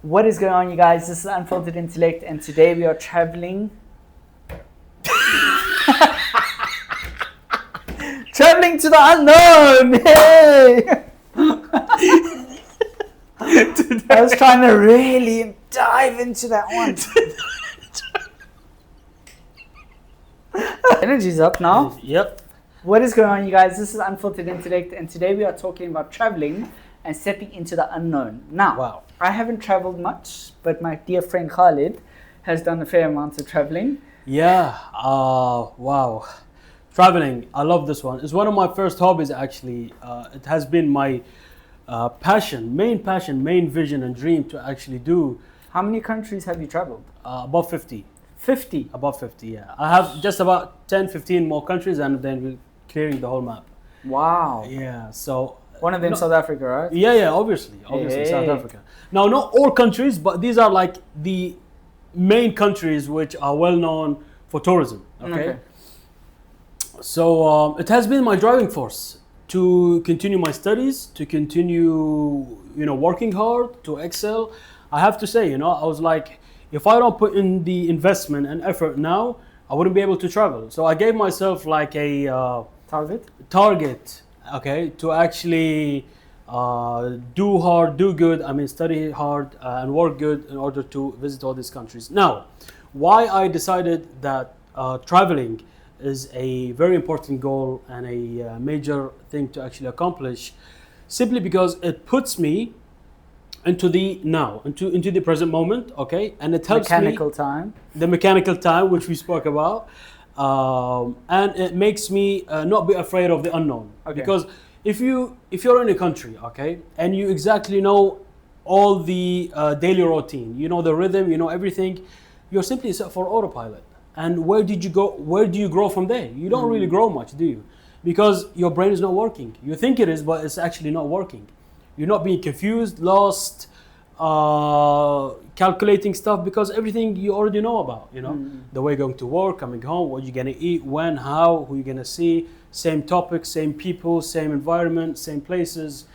What is going on, you guys? This is Unfiltered Intellect, and today we are traveling. Traveling to the unknown! Yay! I was trying to really dive into that one. Energy's up now. Yep. What is going on, you guys? This is Unfiltered Intellect, and today we are talking about traveling and stepping into the unknown. Now, Wow. I haven't traveled much, but my dear friend Khalid has done a fair amount of traveling. Yeah. Wow. Traveling. I love this one. It's one of my first hobbies, actually. It has been my passion, main vision and dream to actually do How many countries have you traveled? above 50. 50. Above 50, yeah. I have just about 10, 15 more countries, and then we're clearing the whole map. Wow. Yeah. So. One of them No. South Africa, right? Yeah, obviously, Hey. South Africa. Now, not all countries, but these are like the main countries which are well known for tourism. Okay. So it has been my driving force to continue my studies, to continue, working hard, to excel. I have to say, I was like, if I don't put in the investment and effort now, I wouldn't be able to travel. So I gave myself like a target, okay, to actually do hard, do good. I mean, study hard and work good in order to visit all these countries. Now, why I decided that traveling is a very important goal and a major thing to actually accomplish, simply because it puts me into the now, into the present moment, okay, and it helps Mechanical me time. the mechanical time, which we spoke about, and it makes me not be afraid of the unknown. Okay. Because if you're in a country, okay, and you exactly know all the daily routine, you know the rhythm, you know everything, you're simply set for autopilot. And where do you grow from there? You don't really grow much, do you? Because your brain is not working. You think it is, but it's actually not working. You're not being confused, lost, calculating stuff, because everything you already know about, the way going to work, coming home, what you're gonna eat, when, how, who you're gonna see, same topics, same people, same environment, same places.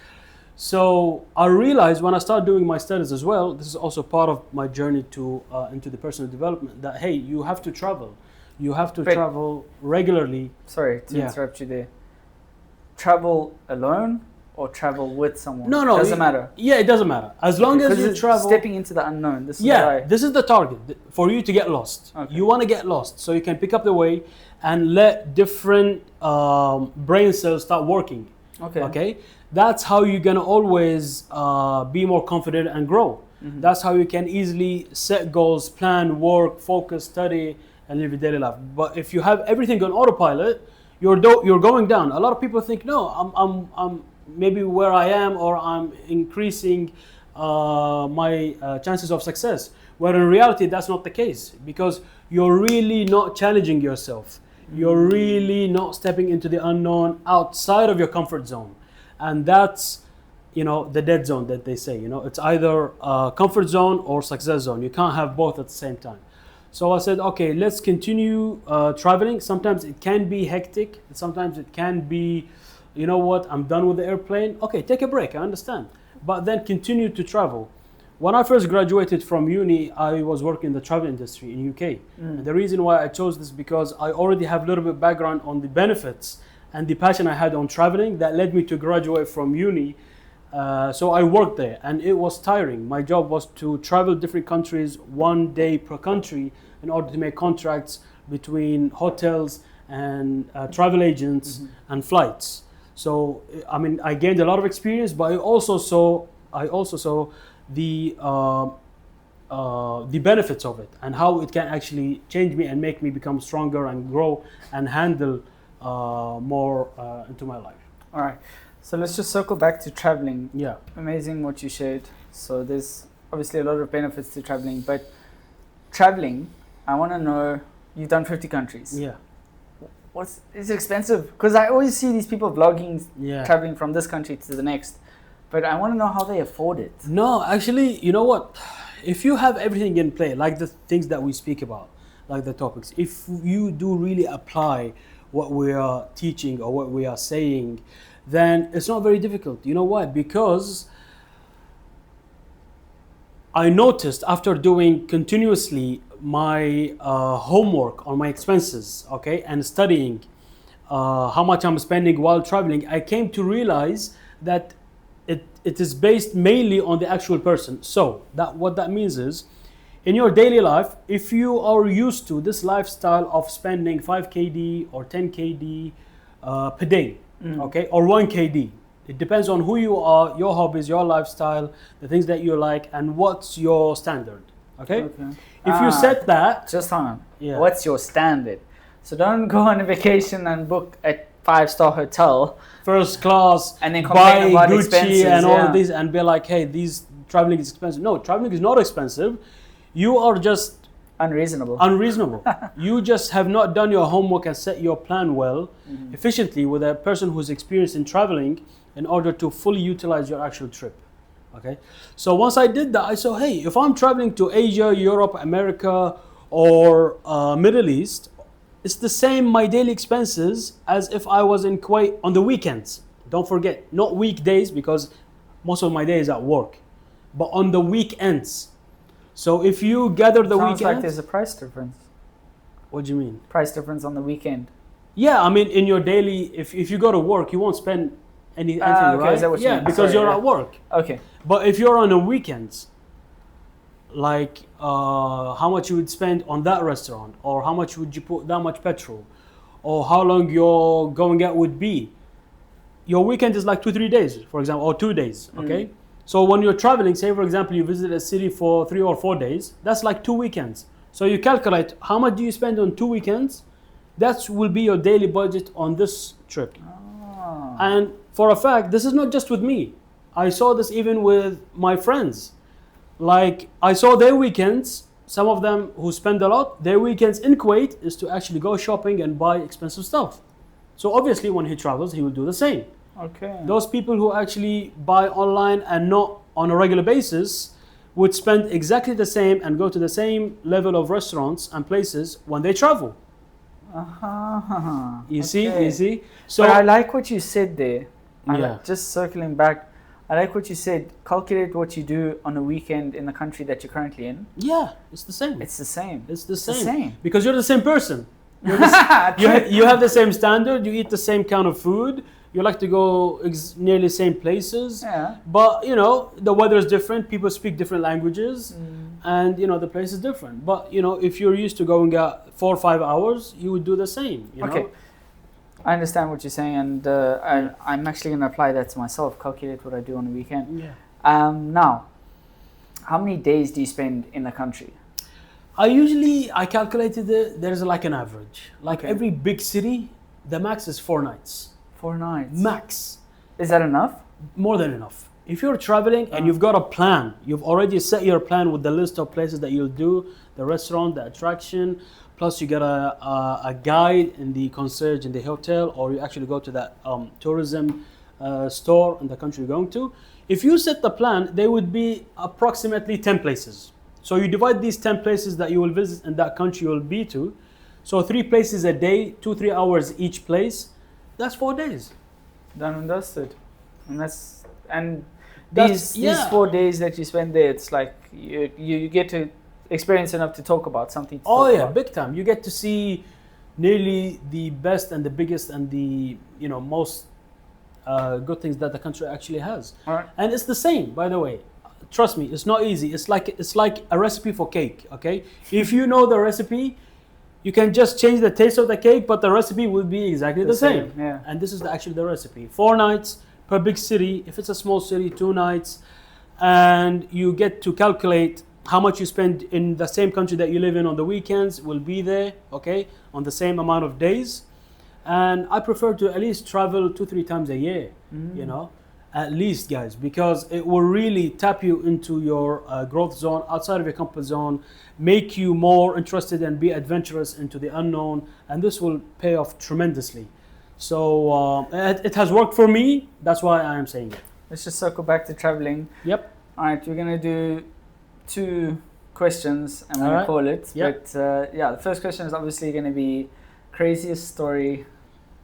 So I realized when I started doing my studies as well, this is also part of my journey to into the personal development, that hey, you have to travel. You have to travel regularly. Sorry to Yeah. interrupt you there. Travel alone or travel with someone? No, Doesn't matter. Yeah, it doesn't matter. As long as Because you it's travel. stepping into the unknown. This is Yeah, why. this is the target for you to get lost. Okay. You want to get lost so you can pick up the way and let different brain cells start working. Okay, that's how you're gonna always be more confident and grow. Mm-hmm. That's how you can easily set goals, plan, work, focus, study, and live your daily life. But if you have everything on autopilot, you're going down. A lot of people think, no, I'm maybe where I am, or I'm increasing my chances of success. Where in reality, that's not the case, because you're really not challenging yourself. You're really not stepping into the unknown outside of your comfort zone. And that's, the dead zone that they say, it's either comfort zone or success zone. You can't have both at the same time. So I said, okay, let's continue traveling. Sometimes it can be hectic. Sometimes it can be, you know what, I'm done with the airplane. Okay, take a break, I understand. But then continue to travel. When I first graduated from uni, I was working in the travel industry in UK. And the reason why I chose this, because I already have a little bit background on the benefits and the passion I had on traveling that led me to graduate from uni. So I worked there, and it was tiring. My job was to travel different countries 1 day per country in order to make contracts between hotels and travel agents and flights. So I mean, I gained a lot of experience, but I also saw the benefits of it and how it can actually change me and make me become stronger and grow and handle more into my life. All right. So let's just circle back to traveling. Yeah. Amazing what you shared. So there's obviously a lot of benefits to traveling, but traveling, I want to know, you've done 50 countries. Yeah. It's expensive? Because I always see these people vlogging, Yeah. traveling from this country to the next, but I want to know how they afford it. No, actually, you know what? If you have everything in play, like the things that we speak about, like the topics, if you do really apply what we are teaching or what we are saying, then it's not very difficult. You know why? Because I noticed after doing continuously my homework on my expenses, okay, and studying how much I'm spending while traveling, I came to realize that it is based mainly on the actual person. So that what that means is, in your daily life, if you are used to this lifestyle of spending 5 kd or 10 kd per day, okay, or 1 kd, it depends on who you are, your hobbies, your lifestyle, the things that you like, and what's your standard. Okay? If you set that, just hold on. Yeah. What's your standard? So don't go on a vacation and book a 5-star hotel first class, and then buy complain about Gucci expenses, and all yeah. of these, and be like, hey, these traveling is expensive. No, traveling is not expensive. You are just unreasonable. You just have not done your homework and set your plan well, efficiently with a person who's experienced in traveling in order to fully utilize your actual trip. Okay, so once I did that, I saw, hey, if I'm traveling to Asia, Europe, America, or Middle East, it's the same my daily expenses as if I was in Kuwait on the weekends. Don't forget, not weekdays, because most of my day is at work, but on the weekends. So if you gather the Sounds weekends, like there's a price difference. what do you mean? Price difference on the weekend. Yeah, I mean, in your daily, if you go to work, you won't spend anything, okay, right? is that what you yeah, mean? because Sorry, you're yeah. at work. Okay. But if you're on the weekends, like how much you would spend on that restaurant, or how much would you put that much petrol, or how long your going out would be. Your weekend is like 2-3 days, for example, or 2 days, okay? So when you're traveling, say for example, you visit a city for 3 or 4 days, that's like 2 weekends. So you calculate how much do you spend on 2 weekends, that will be your daily budget on this trip. Oh. And for a fact, this is not just with me. I saw this even with my friends. Like, I saw their weekends, some of them who spend a lot, their weekends in Kuwait is to actually go shopping and buy expensive stuff. So obviously when he travels, he will do the same. Okay. Those people who actually buy online and not on a regular basis would spend exactly the same and go to the same level of restaurants and places when they travel. You see? So but I like what you said there. Yeah. Just circling back, I like what you said. Calculate what you do on a weekend in the country that you're currently in. yeah, it's the same. It's the same. It's the the same. same. Because you're the same person. You have the same standard. You eat the same kind of food. You like to go nearly same places. Yeah. But you know the weather is different. People speak different languages, and you know the place is different. But you know if you're used to going out 4 or 5 hours, you would do the same. You know? Okay. I understand what you're saying, and I'm actually going to apply that to myself. Calculate what I do on the weekend. Yeah. Now, how many days do you spend in the country? I calculated it. There's like an average. Like Okay. every big city, the max is 4 nights. 4 nights. Max. Is that enough? More than enough. If you're traveling and you've got a plan, you've already set your plan with the list of places that you'll do, the restaurant, the attraction, plus you get a guide in the concierge in the hotel, or you actually go to that tourism store in the country you're going to. If you set the plan, there would be approximately 10 places. So you divide these 10 places that you will visit in that country you will be to. So 3 places a day, 2-3 hours each place. That's 4 days. Done and dusted. And That's- these 4 days that you spend there, it's like you get to experience enough to talk about something. To Oh talk yeah, about. big time. You get to see nearly the best and the biggest and the most good things that the country actually has. All right. And it's the same, by the way. Trust me, it's not easy. It's like a recipe for cake. Okay, if you know the recipe, you can just change the taste of the cake, but the recipe will be exactly the same. Yeah. And this is actually the recipe. 4 nights per big city. If it's a small city, 2 nights, and you get to calculate how much you spend in the same country that you live in on the weekends will be there, okay, on the same amount of days. And I prefer to at least travel 2-3 times a year, you know, at least, guys, because it will really tap you into your growth zone, outside of your comfort zone, make you more interested and be adventurous into the unknown, and this will pay off tremendously. So it has worked for me. That's why I am saying it. Let's just circle back to traveling. Yep. All right, we're going to do 2 questions, and we're All going right. to call it. Yep. But yeah, the first question is obviously going to be craziest story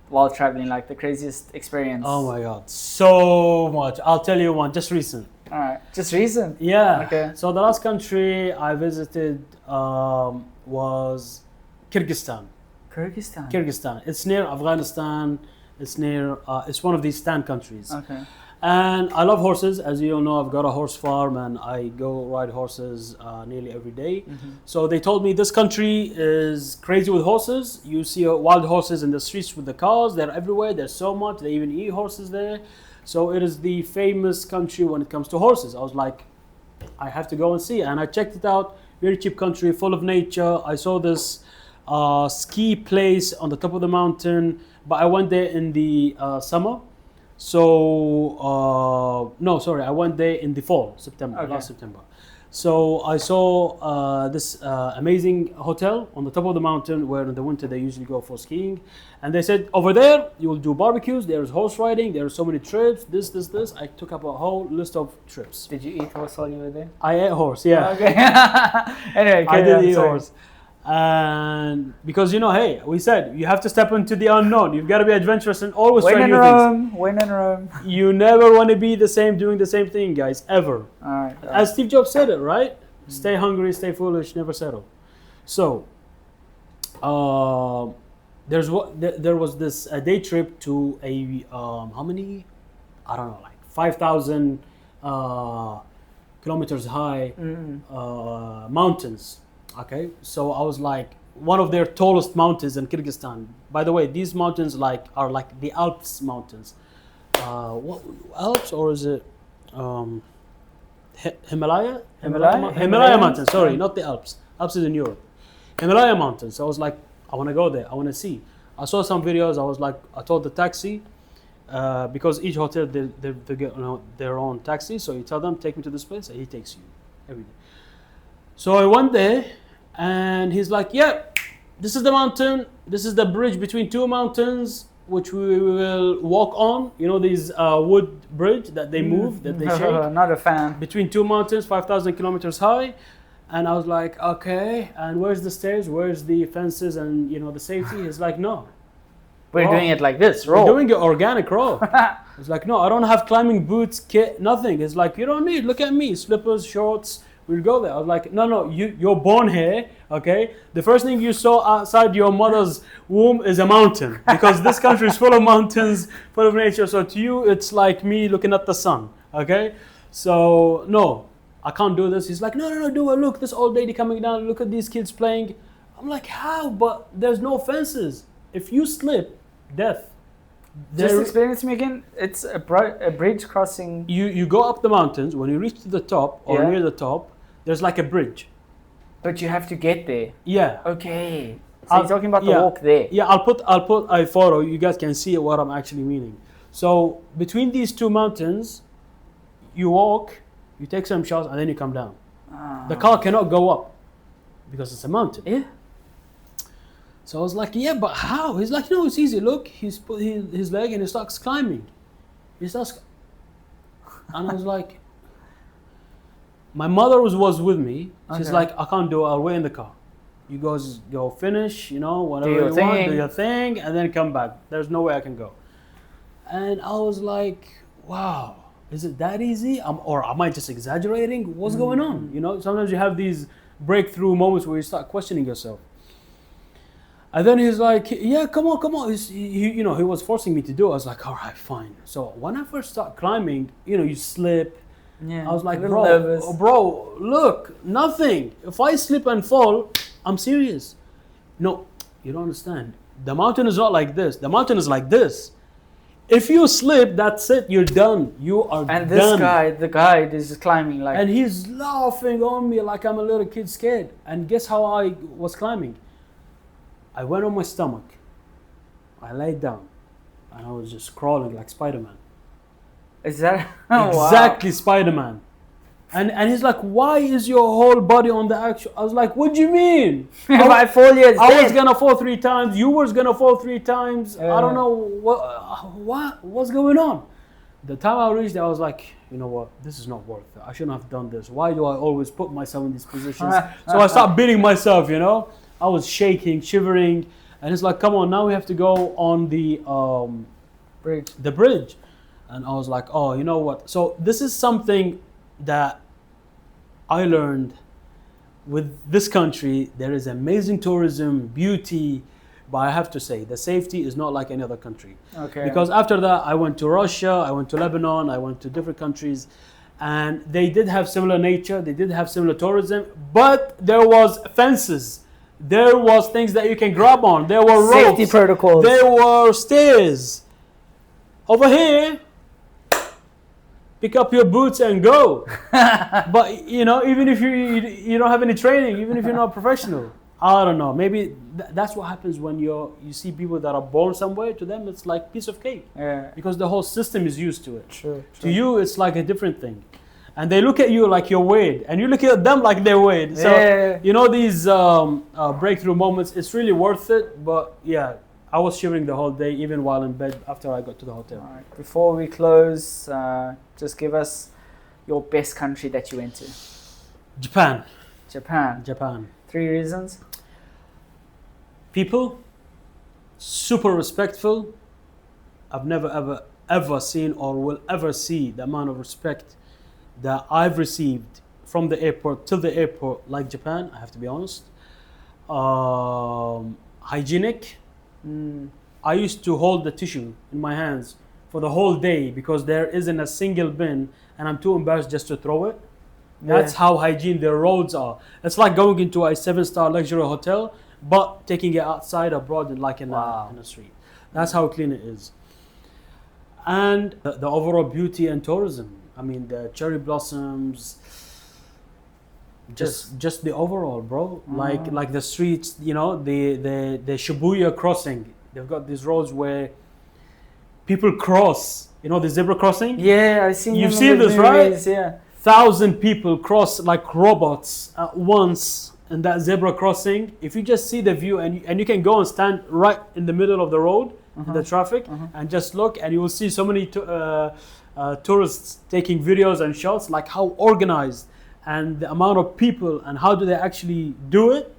while traveling, like the craziest experience. Oh my God, so much. I'll tell you one, just recent. All right. Just recent. Yeah. Okay. So the last country I visited was Kyrgyzstan. Kyrgyzstan. Kyrgyzstan. It's near Afghanistan. It's near. It's one of these Stan countries. Okay. And I love horses. As you all know, I've got a horse farm and I go ride horses nearly every day. So they told me this country is crazy with horses. You see wild horses in the streets with the cars. They're everywhere. There's so much. They even eat horses there. So it is the famous country when it comes to horses. I was like, I have to go and see. And I checked it out. Very cheap country, full of nature. I saw this ski place on the top of the mountain, but I went there in the summer. So no, sorry, I went there in the fall, September, Okay. last September. So I saw this amazing hotel on the top of the mountain where in the winter they usually go for skiing. And they said, over there, you will do barbecues, there's horse riding, there are so many trips, this. I took up a whole list of trips. Did you eat horse while you were there? I ate horse, yeah. Okay. Anyway, I carry on, did eat sorry. horse. And because, you know, hey, we said, you have to step into the unknown. You've got to be adventurous and always When try in new things. Rome, when in Rome. You never want to be the same, doing the same thing, guys, ever. All right. As Steve Jobs said it, right? Stay hungry, stay foolish, never settle. So, there was this day trip to a how many? I don't know, like 5,000 kilometers high mountains. Okay, so I was like one of their tallest mountains in Kyrgyzstan. By the way, these mountains are like the Alps mountains. What Alps or is it? Himalaya? Himalaya mountains, sorry, not the Alps. Alps is in Europe. Himalaya mountains. I was like, I want to go there. I want to see. I saw some videos. I was like, I told the taxi, because each hotel, they get their own taxi. So you tell them, take me to this place, and he takes you every day. So I went there, and he's like, yeah, this is the mountain. This is the bridge between two mountains, which we will walk on. You know, these wood bridge that they move, that they shake. Not a fan. Between two mountains, 5,000 kilometers high. And I was like, okay, and where's the stairs? Where's the fences and, you know, the safety? He's like, no. We're Raw. doing it like this, We're raw. doing it organic raw. He's like, no, I don't have climbing boots, kit, nothing. He's like, you don't need, look at me, slippers, shorts, we'll go there. I was like, no, you're born here, okay? The first thing you saw outside your mother's womb is a mountain, because this country is full of mountains, full of nature. So to you, it's like me looking at the sun, okay? So, no, I can't do this. He's like, no, do it. Look, this old lady coming down, look at these kids playing. I'm like, how? But there's no fences. If you slip, death. Just There- explain it to me again. It's a bridge crossing. You go up the mountains. When you reach to the top or Yeah. near the top, there's like a bridge. But you have to get there. Yeah. Okay. So you're talking about the yeah. walk there. Yeah, I'll put a photo. You guys can see what I'm actually meaning. So between these two mountains, you walk, you take some shots, and then you come down. Ah. The car cannot go up because it's a mountain. Yeah. So I was like, yeah, but how? He's like, no, it's easy. Look, he's put his leg and he starts climbing. He starts, and I was like, my mother was with me. She's Okay. like, I can't do it. I'll wait in the car. You guys go finish, you know, whatever your you want, thing. do your thing, and then come back. There's no way I can go. And I was like, wow, is it that easy? Or am I just exaggerating? What's going on? You know, sometimes you have these breakthrough moments where you start questioning yourself. And then he's like, yeah, come on. He was forcing me to do it. I was like, all right, fine. So when I first start climbing, you know, you slip. Yeah. I was like, a little nervous. bro, look, nothing. If I slip and fall, I'm serious. No, you don't understand. The mountain is not like this. The mountain is like this. If you slip, that's it. You're done. You are And done. this guy, the guide, is just climbing like. And he's laughing on me like I'm a little kid scared. And guess how I was climbing? I went on my stomach. I laid down. And I was just crawling like Spider-Man. Is that oh, wow. Exactly Spider-Man. And he's like, why is your whole body on the actual? I was like, what do you mean? If I fall, yes. I was gonna fall 3 times. You was gonna fall 3 times. I don't know what's going on. The time I reached there, I was like, you know what? This is not worth it. I shouldn't have done this. Why do I always put myself in these positions? So I started beating myself. You know, I was shaking, shivering, and it's like, come on, now we have to go on the Bridge. bridge. And I was like, oh, you know what? So this is something that I learned with this country, there is amazing tourism, beauty, but I have to say the safety is not like any other country. Okay. Because after that, I went to Russia, I went to Lebanon, I went to different countries, and they did have similar nature, they did have similar tourism, but there was fences, there was things that you can grab on, there were ropes, Safety protocols. there were stairs. Over here, pick up your boots and go. But you know, even if you don't have any training, even if you're not professional, I don't know. Maybe that's what happens when you see people that are born somewhere. To them, it's like piece of cake Yeah. because the whole system is used to it. True. To you, it's like a different thing, and they look at you like you're weird, and you look at them like they're weird. So Yeah. you know these breakthrough moments. It's really worth it. But yeah, I was shivering the whole day, even while in bed after I got to the hotel. All right. Before we close, just give us your best country that you went to. Japan. Japan. 3 reasons. People, super respectful. I've never ever seen or will ever see the amount of respect that I've received from the airport till the airport like Japan. I have to be honest. Hygienic. I used to hold the tissue in my hands for the whole day because there isn't a single bin and I'm too embarrassed just to throw it. That's how hygiene their roads are. It's like going into a 7-star luxury hotel, but taking it outside abroad and like in a street. That's how clean it is. And the overall beauty and tourism. I mean, the cherry blossoms. Just the overall, bro. Like the streets, you know, the Shibuya crossing. They've got these roads where people cross. You know, the zebra crossing. Yeah, I've seen. You've them seen in the this, right? movies, Yeah. 1,000 people cross like robots at once in that zebra crossing. If you just see the view and you can go and stand right in the middle of the road in the traffic and just look, and you will see so many tourists taking videos and shots, like how organized and the amount of people and how do they actually do it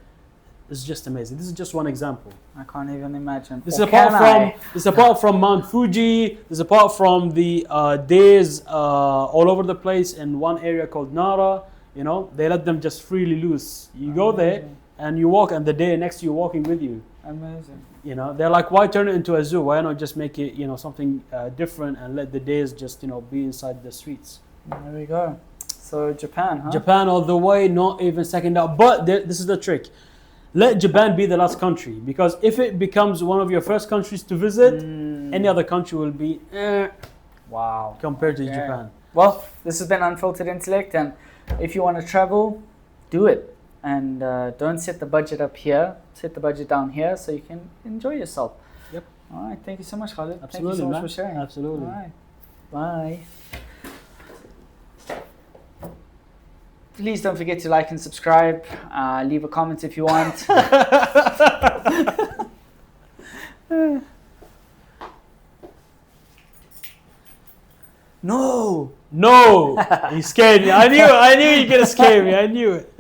is just amazing. This is just one example. I can't even imagine. This is apart from Mount Fuji. This is apart from the days all over the place in one area called Nara. You know, they let them just freely loose. You go there and you walk, and the day next to you walking with you. Amazing. You know, they're like, why turn it into a zoo? Why not just make it, you know, something different and let the days just, you know, be inside the streets? There we go. So Japan, huh? Japan all the way, not even second out. But this is the trick. Let Japan be the last country, because if it becomes one of your first countries to visit, any other country will be wow compared to Japan. Well, this has been Unfiltered Intellect, and if you want to travel, do it. And don't set the budget up here, set the budget down here so you can enjoy yourself. Yep. All right, thank you so much, Khalid. Absolutely, thank you so much man. for sharing. Absolutely. All right, bye. Please don't forget to like and subscribe. Leave a comment if you want. No, he scared me. I knew you're gonna scare me. I knew it.